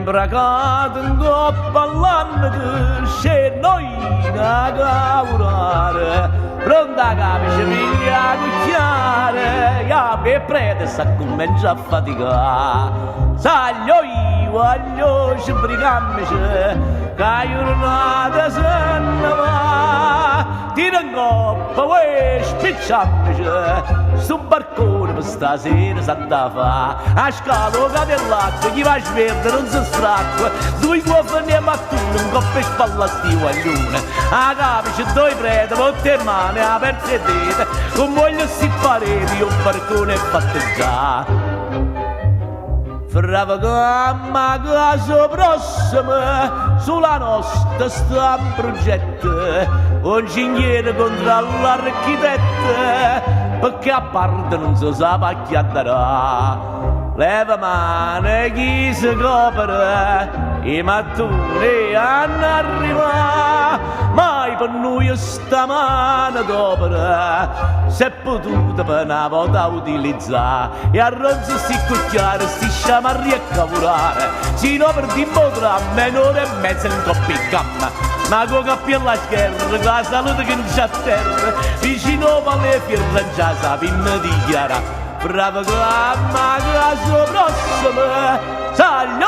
imbracato in coppa all'anno che noi da lavorare, pronta a capisce figlia cucchiare, che e prete sa comincia a faticare, saglio voglio ci brigamici, che giornata se ne va, tira in coppa e spicciamici, sul barcone per stasera sa da fa, a scalo cade l'acqua, chi va a sverde non si stracqua, due uomini a mattuno, un coppa e spalla sti guaglione, a capici due prete, molte mani aperte e dite, con voglio si pareti, un barcone batteggiato. Frava gamma caso prossima sulla nostra sta un progetto, un ingegnere contro l'architetto, perché a parte non si sa chi andrà. Leva mano chi si copre, i mattoni hanno arrivato, mai per noi sta mano d'opera, se è potuta per una volta utilizzare, e a rozzo si cucchiare, si sciamarri a cavolare, sino per dimostrare a menore e mezzo in coppa in gamma. Ma con cappia alla scherra, con la salute che non c'è a terra, vicino alle fiere già sappiamo dichiarare. Brava gamma caso prossimo, saglio